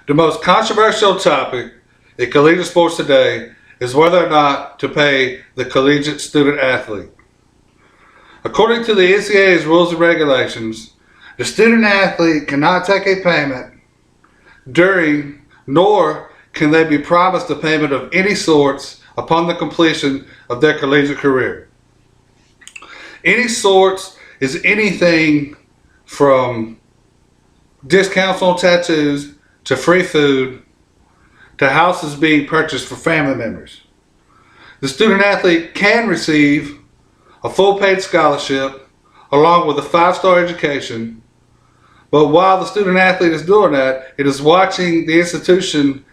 The most controversial topic in collegiate sports today is whether or not to pay the collegiate student athlete. According to the NCAA's rules and regulations, the student athlete cannot take a payment during, nor can they be promised a payment of any sorts upon the completion of their collegiate career. Any sorts is anything from discounts on tattoos to free food to houses being purchased for family members. The student athlete can receive a full paid scholarship along with a 5-star education, but while the student athlete is doing that, it is watching the institution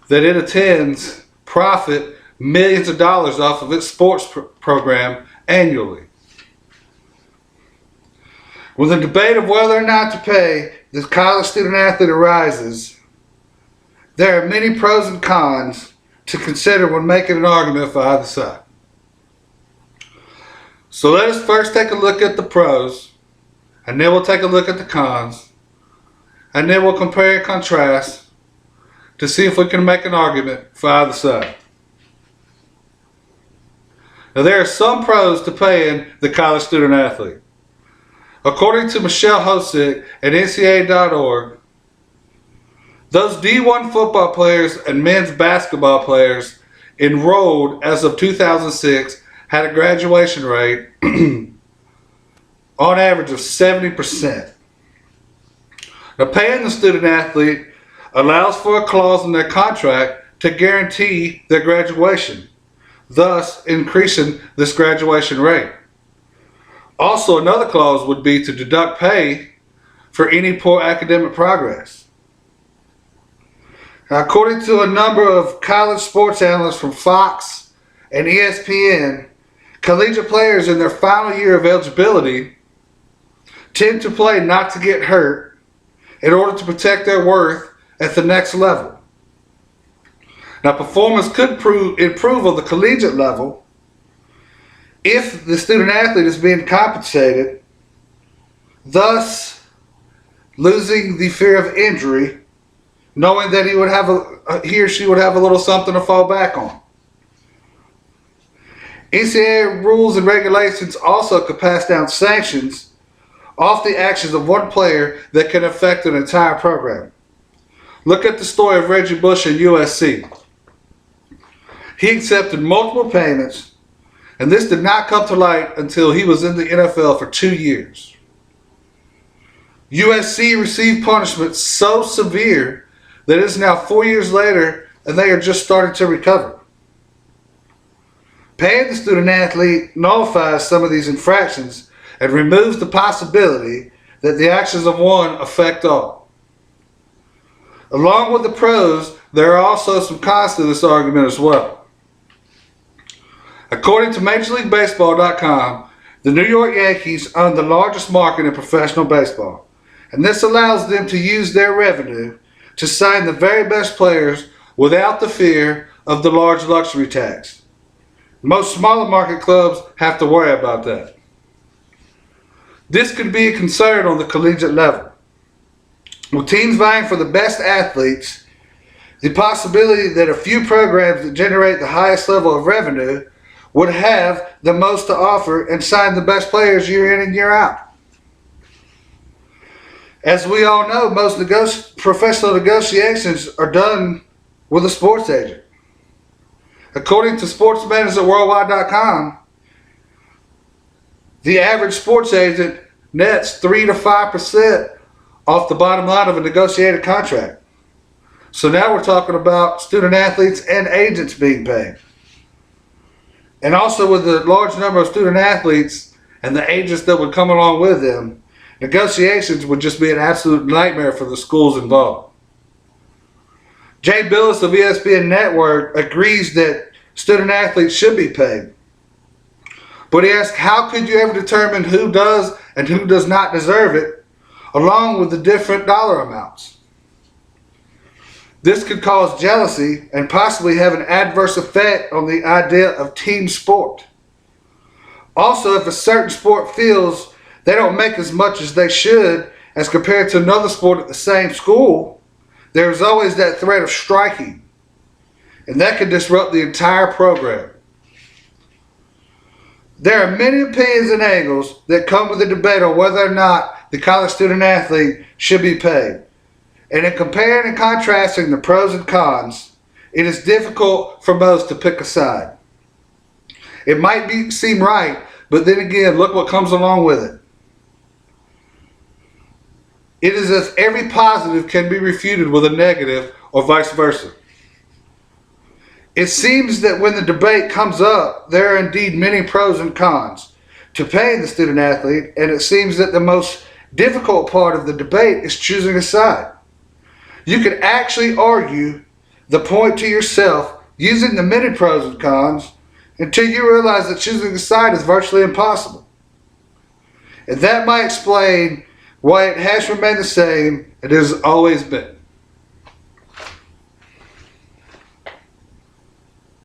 that it attends profit millions of dollars off of its sports program annually. When the debate of whether or not to pay the college student athlete arises, there are many pros and cons to consider when making an argument for either side. So let us first take a look at the pros, and then we'll take a look at the cons, and then we'll compare and contrast to see if we can make an argument for either side. Now, there are some pros to paying the college student athlete. According to Michelle Hosick at NCAA.org, those D1 football players and men's basketball players enrolled as of 2006 had a graduation rate on average of 70%. Now, paying the student athlete allows for a clause in their contract to guarantee their graduation, thus increasing this graduation rate. Also, another clause would be to deduct pay for any poor academic progress. Now, according to a number of college sports analysts from Fox and ESPN, collegiate players in their final year of eligibility tend to play not to get hurt in order to protect their worth at the next level. Now, performance could improve on the collegiate level if the student athlete is being compensated, thus losing the fear of injury, knowing that he or she would have a little something to fall back on. NCAA rules and regulations also could pass down sanctions off the actions of one player that can affect an entire program. Look at the story of Reggie Bush in USC. He accepted multiple payments, and this did not come to light until he was in the NFL for 2 years. USC received punishment so severe that it is now 4 years later and they are just starting to recover. Paying the student athlete nullifies some of these infractions and removes the possibility that the actions of one affect all. Along with the pros, there are also some cons to this argument as well. According to MajorLeagueBaseball.com, the New York Yankees own the largest market in professional baseball, and this allows them to use their revenue to sign the very best players without the fear of the large luxury tax. Most smaller market clubs have to worry about that. This could be a concern on the collegiate level. With teams vying for the best athletes, the possibility that a few programs that generate the highest level of revenue would have the most to offer and sign the best players year in and year out. As we all know, most professional negotiations are done with a sports agent. According to sportsmanagerworldwide.com, the average sports agent nets 3 to 5% off the bottom line of a negotiated contract. So now we're talking about student athletes and agents being paid. And also, with the large number of student athletes and the agents that would come along with them, negotiations would just be an absolute nightmare for the schools involved. Jay Billis of ESPN Network agrees that student athletes should be paid. But he asks, how could you ever determine who does and who does not deserve it, along with the different dollar amounts? This could cause jealousy and possibly have an adverse effect on the idea of team sport. Also, if a certain sport feels they don't make as much as they should as compared to another sport at the same school, there is always that threat of striking, and that can disrupt the entire program. There are many opinions and angles that come with the debate on whether or not the college student athlete should be paid. And in comparing and contrasting the pros and cons, it is difficult for most to pick a side. It might seem right, but then again, look what comes along with it. It is as every positive can be refuted with a negative or vice versa. It seems that when the debate comes up, there are indeed many pros and cons to paying the student athlete, and it seems that the most difficult part of the debate is choosing a side. You can actually argue the point to yourself using the many pros and cons until you realize that choosing a side is virtually impossible. And that might explain why it has remained the same it has always been.